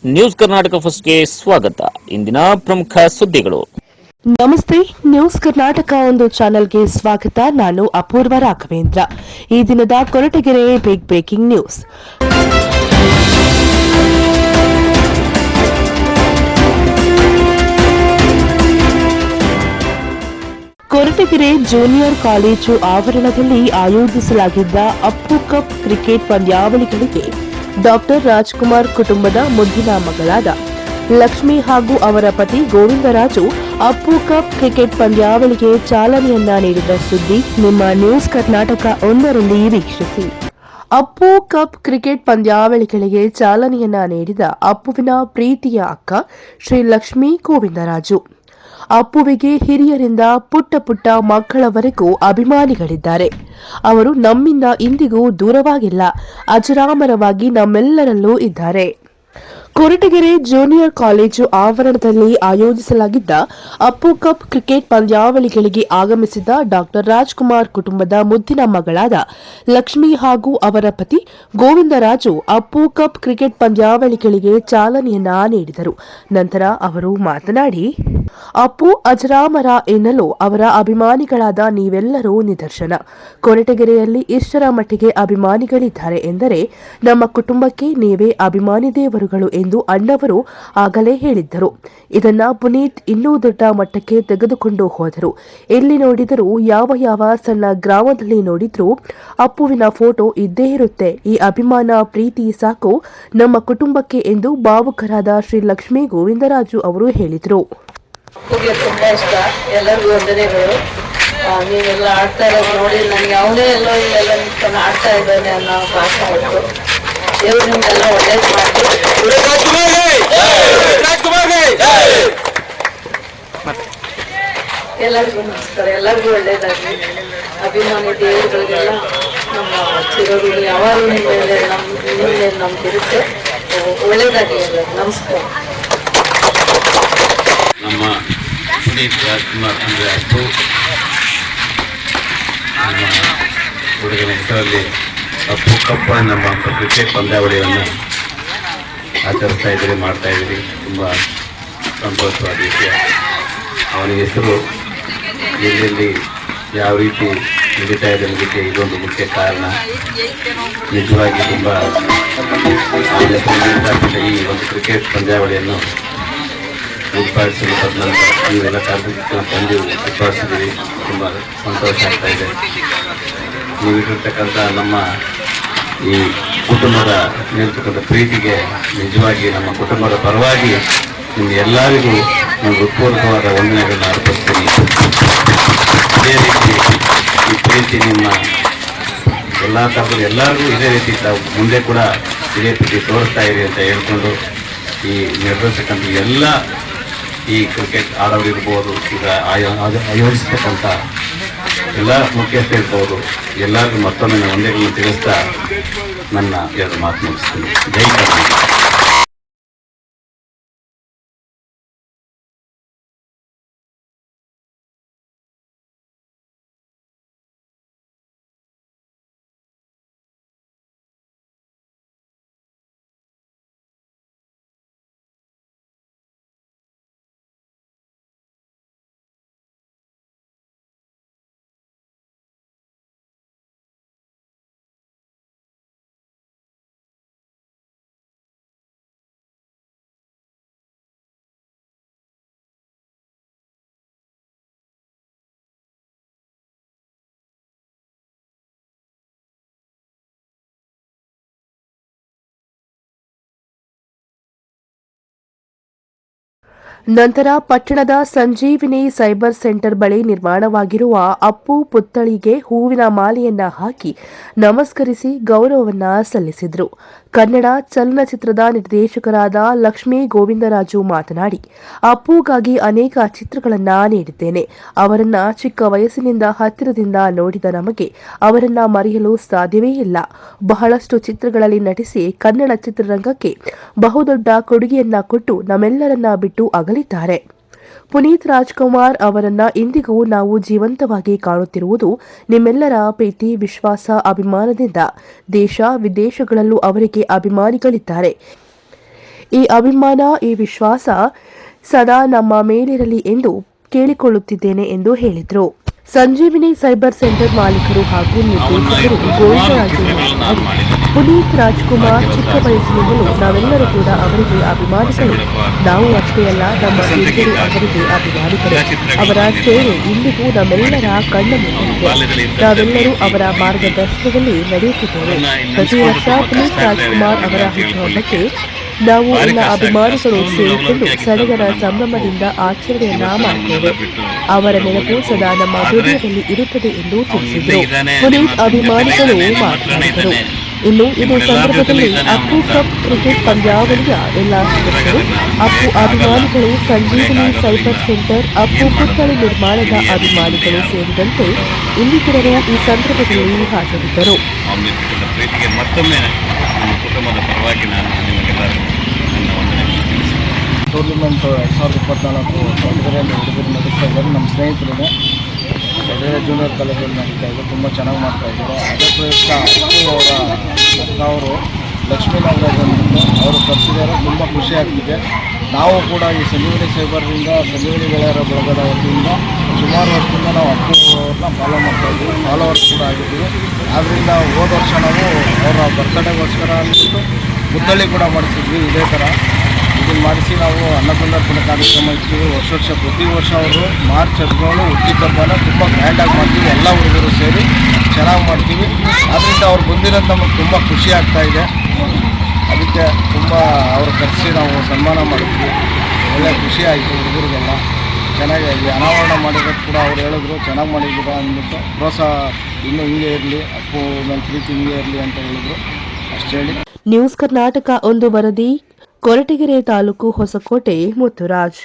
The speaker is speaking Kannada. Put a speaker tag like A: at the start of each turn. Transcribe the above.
A: ನ್ಯೂಸ್ ಕರ್ನಾಟಕ ಫಸ್ಟ್ಗೆ ಸ್ವಾಗತ. ಇಂದಿನ ಪ್ರಮುಖ ಸುದ್ದಿಗಳು.
B: ನಮಸ್ತೆ, ನ್ಯೂಸ್ ಕರ್ನಾಟಕ ಒಂದು ಚಾನೆಲ್ಗೆ ಸ್ವಾಗತ. ನಾನು ಅಪೂರ್ವ ರಾಘವೇಂದ್ರ. ಈ ದಿನದ Koratagere big breaking news. Koratagere junior college ಆವರಣದಲ್ಲಿ ಆಯೋಜಿಸಲಾಗಿದ್ದ ಅಪ್ಪು ಕಪ್ ಕ್ರಿಕೆಟ್ ಪಂದ್ಯಾವಳಿಗಳಿಗೆ ಡಾಕ್ಟರ್ ರಾಜ್ಕುಮಾರ್ ಕುಟುಂಬದ ಮುದ್ದಿನ ಮಗಳಾದ ಲಕ್ಷ್ಮಿ ಹಾಗೂ ಅವರ ಪತಿ ಗೋವಿಂದರಾಜು ಅಪ್ಪು ಕಪ್ ಕ್ರಿಕೆಟ್ ಪಂದ್ಯಾವಳಿಗೆ ಚಾಲನೆಯನ್ನ ನೀಡಿದ ಸುದ್ದಿ ನಿಮ್ಮ ನ್ಯೂಸ್ ಕರ್ನಾಟಕ ಒಂದರಲ್ಲಿ ವೀಕ್ಷಿಸಿ. ಅಪ್ಪು ಕಪ್ ಕ್ರಿಕೆಟ್ ಪಂದ್ಯಾವಳಿಗಳಿಗೆ ಚಾಲನೆಯನ್ನ ನೀಡಿದ ಅಪ್ಪುವಿನ ಪ್ರೀತಿಯ ಅಕ್ಕ ಶ್ರೀ ಲಕ್ಷ್ಮೀ ಗೋವಿಂದರಾಜು. ಅಪ್ಪುವಿಗೆ ಹಿರಿಯರಿಂದ ಪುಟ್ಟ ಪುಟ್ಟ ಮಕ್ಕಳವರೆಗೂ ಅಭಿಮಾನಿಗಳಿದ್ದಾರೆ. ಅವರು ನಮ್ಮಿಂದ ಇಂದಿಗೂ ದೂರವಾಗಿಲ್ಲ, ಅಜರಾಮರವಾಗಿ ನಮ್ಮೆಲ್ಲರಲ್ಲೂ ಇದ್ದಾರೆ. ಕೊರಟಗೆರೆ ಜೂನಿಯರ್ ಕಾಲೇಜು ಆವರಣದಲ್ಲಿ ಆಯೋಜಿಸಲಾಗಿದ್ದ ಅಪ್ಪು ಕಪ್ ಕ್ರಿಕೆಟ್ ಪಂದ್ಯಾವಳಿಗಳಿಗೆ ಆಗಮಿಸಿದ ಡಾಕ್ಟರ್ ರಾಜ್ಕುಮಾರ್ ಕುಟುಂಬದ ಮುದ್ದಿನ ಮಗಳಾದ ಲಕ್ಷ್ಮಿ ಹಾಗೂ ಅವರ ಪತಿ ಗೋವಿಂದರಾಜು ಅಪ್ಪು ಕಪ್ ಕ್ರಿಕೆಟ್ ಪಂದ್ಯಾವಳಿಗಳಿಗೆ ಚಾಲನೆಯನ್ನ ನೀಡಿದರು. ನಂತರ ಅವರು ಮಾತನಾಡಿ, ಅಪ್ಪು ಅಜರಾಮರ ಎನ್ನಲು ಅವರ ಅಭಿಮಾನಿಗಳಾದ ನೀವೆಲ್ಲರೂ ನಿದರ್ಶನ. ಕೊರಟಗೆರೆಯಲ್ಲಿ ಇಷ್ಟರ ಮಟ್ಟಿಗೆ ಅಭಿಮಾನಿಗಳಿದ್ದಾರೆ ಎಂದರೆ ನಮ್ಮ ಕುಟುಂಬಕ್ಕೆ ನೀವೇ ಅಭಿಮಾನಿ ದೇವರುಗಳು ಎಂದು ಅಣ್ಣವರು ಆಗಲೇ ಹೇಳಿದ್ದರು. ಇದನ್ನ ಪುನೀತ್ ಇನ್ನೂ ದೊಡ್ಡ ಮಟ್ಟಕ್ಕೆ ತೆಗೆದುಕೊಂಡು ಹೋದರು. ಎಲ್ಲಿ ನೋಡಿದರೂ ಯಾವ ಸಣ್ಣ ಗ್ರಾಮದಲ್ಲಿ ನೋಡಿದ್ರೂ ಅಪ್ಪುವಿನ ಫೋಟೋ ಇದ್ದೇ ಇರುತ್ತೆ. ಈ ಅಭಿಮಾನ ಪ್ರೀತಿ ಸಾಕು ನಮ್ಮ ಕುಟುಂಬಕ್ಕೆ ಎಂದು ಭಾವುಕರಾದ ಶ್ರೀ ಲಕ್ಷ್ಮೀ ಗೋವಿಂದರಾಜು ಅವರು ಹೇಳಿದರು.
C: ತುಂಬಾ ಇಷ್ಟ, ಎಲ್ಲರಿಗೂ ವಂದನೆಗಳು. ನೀವೆಲ್ಲ ಆಡ್ತಾ ಇರೋದು ನೋಡಿ ನನಗೆ ಯಾವುದೇ ಎಲ್ಲೋ ಇಲ್ಲೆಲ್ಲ ನಿಂತ್ಕೊಂಡು ಆಡ್ತಾ ಇದ್ದಾನೆ ಅನ್ನೋ ಭಾಷೆ ಹೊತ್ತು ದೇವರು ನಿಮ್ಗೆಲ್ಲ ಒಳ್ಳೇದು ಮಾಡಿ. ಎಲ್ಲರಿಗೂ ನಮಸ್ಕಾರ, ಎಲ್ಲರಿಗೂ ಒಳ್ಳೇದಾಗಲಿ. ಅಭಿಮಾನಿ ದೇವರುಗಳಿಗೆಲ್ಲ ನಮ್ಮ ಚಿರೋರು ಯಾವಾಗಲೂ ನಿಮ್ಮ ನಮ್ಗಿರುತ್ತೆ. ಒಳ್ಳೇದಾಗಲಿ ಎಲ್ಲರೂ. ನಮಸ್ಕಾರ.
D: ನಮ್ಮ ಪುನೀತ್ ರಾಜ್ಕುಮಾರ್ ಅಂದರೆ ಅಪ್ಪು ನಮ್ಮ ಹುಡುಗನ ಹೆಸರಲ್ಲಿ ಅಪ್ಪು ಕಪ್ಪ ನಮ್ಮ ಕ್ರಿಕೆಟ್ ಪಂದ್ಯಾವಳಿಯನ್ನು ಆಚರಿಸ್ತಾ ಇದ್ದೀರಿ, ಮಾಡ್ತಾಯಿದ್ದೀರಿ. ತುಂಬ ಸಂತೋಷವಾದ ವಿಷಯ. ಅವನ ಹೆಸರು ಎಲ್ಲೆಲ್ಲಿ ಯಾವ ರೀತಿ ನಡೀತಾ ಇದೆ ಅನ್ನೋದಕ್ಕೆ ಇದೊಂದು ಮುಖ್ಯ ಕಾರಣ. ನಿಜವಾಗಿ ತುಂಬ ಈ ಒಂದು ಕ್ರಿಕೆಟ್ ಪಂದ್ಯಾವಳಿಯನ್ನು ಉದ್ಘಾಟಿಸಲು ನಂತರ ನೀವೆಲ್ಲ ತಂದು ಉದ್ಘಾಟಿಸಿದ್ದೀವಿ. ತುಂಬ ಸಂತೋಷ ಆಗ್ತಾ ಇದೆ. ನೀವಿಟ್ಟಿರ್ತಕ್ಕಂಥ ನಮ್ಮ ಈ ಕುಟುಂಬದ ನೀಡ್ತಕ್ಕಂಥ ಪ್ರೀತಿಗೆ ನಿಜವಾಗಿ ನಮ್ಮ ಕುಟುಂಬದ ಪರವಾಗಿ ನಿಮ್ಗೆ ಎಲ್ಲರಿಗೂ ನಾನು ಹೃತ್ಪೂರ್ವಕವಾದ ವಂದನೆಗಳನ್ನ ಅರ್ಪಿಸ್ತೀನಿ. ಇದೇ ರೀತಿ ಈ ಪ್ರೀತಿ ನಿಮ್ಮ ಎಲ್ಲ ಥರದಲ್ಲಿ ಎಲ್ಲರಿಗೂ ಇದೇ ರೀತಿ ಮುಂದೆ ಕೂಡ ಇದೇ ಪ್ರೀತಿ ತೋರಿಸ್ತಾ ಇರಿ ಅಂತ ಹೇಳ್ಕೊಂಡು ಈ ನಿರ್ವಹಿಸ್ತಕ್ಕಂಥ ಎಲ್ಲ ಈ ಕ್ರಿಕೆಟ್ ಆಡೋರಿರ್ಬೋದು, ಈಗ ಆಯೋಜಿಸ್ತಕ್ಕಂಥ ಎಲ್ಲ ಮುಖ್ಯಸ್ಥರಿರ್ಬೋದು, ಎಲ್ಲರಿಗೂ ಮತ್ತೊಮ್ಮೆ ನಾನು ವಂದನೆಗಳನ್ನು ತಿಳಿಸ್ತಾ ನನ್ನ ಎರಡು ಮಾತು ಮುಗಿಸ್ತೀನಿ. ಜೈ ಕರ್ನಾಟಕ.
B: ನಂತರ ಪಟ್ಟಣದ ಸಂಜೀವಿನಿ ಸೈಬರ್ ಸೆಂಟರ್ ಬಳಿ ನಿರ್ಮಾಣವಾಗಿರುವ ಅಪ್ಪು ಪುತ್ಥಳಿಗೆ ಹೂವಿನ ಮಾಲೆಯನ್ನ ಹಾಕಿ ನಮಸ್ಕರಿಸಿ ಗೌರವವನ್ನ ಸಲ್ಲಿಸಿದರು. ಕನ್ನಡ ಚಲನಚಿತ್ರದ ನಿರ್ದೇಶಕರಾದ ಲಕ್ಷ್ಮೀ ಗೋವಿಂದರಾಜು ಮಾತನಾಡಿ, ಅಪ್ಪುಗಾಗಿ ಅನೇಕ ಚಿತ್ರಗಳನ್ನ ನೀಡಿದ್ದೇನೆ. ಅವರನ್ನ ಚಿಕ್ಕ ವಯಸ್ಸಿನಿಂದ ಹತ್ತಿರದಿಂದ ನೋಡಿದ ನಮಗೆ ಅವರನ್ನ ಮರೆಯಲು ಸಾಧ್ಯವೇ ಇಲ್ಲ. ಬಹಳಷ್ಟು ಚಿತ್ರಗಳಲ್ಲಿ ನಟಿಸಿ ಕನ್ನಡ ಚಿತ್ರರಂಗಕ್ಕೆ ಬಹುದೊಡ್ಡ ಕೊಡುಗೆಯನ್ನ ಕೊಟ್ಟು ನಮ್ಮೆಲ್ಲರನ್ನ ಬಿಟ್ಟು ಅಗಲಿದ್ದಾರೆ. ಪುನೀತ್ ರಾಜ್ಕುಮಾರ್ ಅವರನ್ನ ಇಂದಿಗೂ ನಾವು ಜೀವಂತವಾಗಿ ಕಾಣುತ್ತಿರುವುದು ನಿಮ್ಮೆಲ್ಲರ ಪ್ರೀತಿ, ವಿಶ್ವಾಸ, ಅಭಿಮಾನದಿಂದ. ದೇಶ ವಿದೇಶಗಳಲ್ಲೂ ಅವರಿಗೆ ಅಭಿಮಾನಿಗಳಿದ್ದಾರೆ. ಈ ಅಭಿಮಾನ, ಈ ವಿಶ್ವಾಸ ಸದಾ ನಮ್ಮ ಮೇಲಿರಲಿ ಎಂದು ಕೇಳಿಕೊಳ್ಳುತ್ತಿದ್ದೇನೆ ಎಂದು ಹೇಳಿದರು. ಸಂಜೀವಿನಿ ಸೈಬರ್ ಸೆಂಟರ್ ಮಾಲೀಕರು ಹಾಗೂ ನಿರ್ದೇಶಕರು ಗೋವಿಂದರಾಜೇಗೌಡ, ಪುನೀತ್ ರಾಜ್ಕುಮಾರ್ ಚಿಕ್ಕ ವಯಸ್ಸಿನಿಂದಲೂ ನಾವೆಲ್ಲರೂ ಕೂಡ ಅವರಿಗೆ ಅಭಿಮಾನಿಗಳು. ನಾವು ಅಷ್ಟೇ ಅಲ್ಲ, ನಮ್ಮ ಹಿರಿಯರು ಅವರಿಗೆ ಅಭಿಮಾನಿಗಳು. ಅವರ ಸೇವೆ ಇಂದಿಗೂ ನಮ್ಮೆಲ್ಲರ ಕಣ್ಣ ಮುಂದಿದೆ. ನಾವೆಲ್ಲರೂ ಅವರ ಮಾರ್ಗದರ್ಶನದಲ್ಲಿ ನಡೆಯುತ್ತಿದ್ದೇವೆ. ಪ್ರತಿ ವರ್ಷ ಪುನೀತ್ ರಾಜ್ಕುಮಾರ್ ಅವರ ಹುಟ್ಟುಹಬ್ಬಕ್ಕೆ ನಾವು ಎಲ್ಲ ಅಭಿಮಾನಿಗಳು ಸೇರಿಕೊಂಡು ಸಡಗರ ಸಂಭ್ರಮದಿಂದ ಆಚರಣೆಯನ್ನ ಮಾಡುತ್ತೇವೆ. ಅವರ ನೆನಪು ಸದಾ ನಮ್ಮ ಹೃದಯದಲ್ಲಿ ಇರುತ್ತದೆ ಎಂದು ತಿಳಿಸಿದರು. ಪುನೀತ್ ಅಭಿಮಾನಿಗಳು ಮಾತನಾಡಿದರು. ಇನ್ನು ಇದೇ ಸಂದರ್ಭದಲ್ಲಿ ಅಪ್ಪು ಕಪ್ ಕ್ರಿಕೆಟ್ ಪಂದ್ಯಾವಳಿಯ ಎಲ್ಲಾ ಸದಸ್ಯರು, ಅಪ್ಪು ಅಭಿಮಾನಿಗಳು, ಸಂಜೀವಿನಿ ಸೈಬರ್ ಸೆಂಟರ್, ಅಪ್ಪು ಪುತ್ಥಳಿ ನಿರ್ಮಾಣದ ಅಭಿಮಾನಿಗಳು ಸೇರಿದಂತೆ ಇನ್ನಿತರರು ಈ ಸಂದರ್ಭದಲ್ಲಿ ಹಾಜರಿದ್ದರು.
E: ಟೂರ್ನಿಮೆಂಟ್ 2024 ಸೌದಿಗೆರೆಯಲ್ಲಿ ಹುಡುಗರು ನಡೆಸ್ತಾ ಇದ್ದಾರೆ. ನಮ್ಮ ಸ್ನೇಹಿತರಿಗೆ ಸೌದಿಗೆರೆ ಜೂನಿಯರ್ ಕಾಲೇಜಲ್ಲಿ ನಡೀತಾ ಇದೆ. ತುಂಬ ಚೆನ್ನಾಗಿ ಮಾಡ್ತಾ ಇದ್ದಾರೆ. ಅದೇ ಪ್ರಯುಕ್ತ ಅವರು ಲಕ್ಷ್ಮೀನಗರ ಅವರು ಕರೆಸಿದ್ದಾರೆ. ತುಂಬ ಖುಷಿ ಆಗ್ತಿದೆ. ನಾವು ಕೂಡ ಈ ಸಂಜೀವಿನಿ ಸೈಬರ್ನಿಂದ, ಸಂಜೀವಿನಿ ಗೆಳೆಯರ ಬಳಗದ ವತಿಯಿಂದ ಸುಮಾರು ವರ್ಷದಿಂದ ನಾವು ಅಪ್ಪು ಅವ್ರನ್ನ ಫಾಲೋ ಮಾಡ್ತಾಯಿದ್ದೀವಿ. ಫಾಲೋವರ್ಸ್ ಕೂಡ ಆಗಿದ್ದೀವಿ. ಆದ್ದರಿಂದ ಹೋದ ವರ್ಷ ನಾವು ಅವರ ಬರ್ತ್ಡೇಗೋಸ್ಕರ ಅಂದ್ಬಿಟ್ಟು ಪುತ್ಥಳಿ ಕೂಡ ಮಾಡಿಸಿದ್ವಿ. ಇದೇ ಥರ ಇದನ್ನು ಮಾಡಿಸಿ ನಾವು ಅನ್ನಸಂದರ್ಪಣೆ ಕಾರ್ಯಕ್ರಮ ಇರ್ತೀವಿ. ವರ್ಷ ಪ್ರತಿ ವರ್ಷ ಅವರು ಮಾರ್ಚ್ 17 ಹುಟ್ಟಿದಬ್ಬನ ತುಂಬ ಗ್ರ್ಯಾಂಡಾಗಿ ಮಾಡ್ತೀವಿ. ಎಲ್ಲ ಹುಡುಗರು ಸೇರಿ ಚೆನ್ನಾಗಿ ಮಾಡ್ತೀವಿ. ಆದ್ದರಿಂದ ಅವ್ರು ಬಂದಿರೋದು ನಮಗೆ ತುಂಬ ಖುಷಿ ಆಗ್ತಾಯಿದೆ. ಅದಕ್ಕೆ ತುಂಬ ಅವರು ಕರೆಸಿ ನಾವು ಸನ್ಮಾನ ಮಾಡಿದ್ವಿ. ಒಳ್ಳೆಯ ಖುಷಿ ಆಯಿತು ಹುಡುಗರಿಗೆಲ್ಲ. ಚೆನ್ನಾಗಿ ಅನಾವರಣ ಮಾಡಿರೋದು ಕೂಡ ಅವ್ರು ಹೇಳಿದ್ರು ಚೆನ್ನಾಗಿ ಮಾಡಿದ್ದೀರಾ ಅಂದ್ಬಿಟ್ಟು. ಪ್ರೋತ್ಸಾಹ ಇನ್ನೂ ಹಿಂಗೆ ಇರಲಿ, ಅಪ್ಪು ನನ್ನ ಪ್ರೀತಿ ಹಿಂಗೆ ಇರಲಿ ಅಂತ ಹೇಳಿದ್ರು. ಅಷ್ಟು ಹೇಳಿ
B: ನ್ಯೂಸ್ ಕರ್ನಾಟಕ ಒಂದು ವರದಿ. ಕೊರಟಗೆರೆ ತಾಲೂಕು ಹೊಸಕೋಟೆ, ಮುತ್ತುರಾಜ್.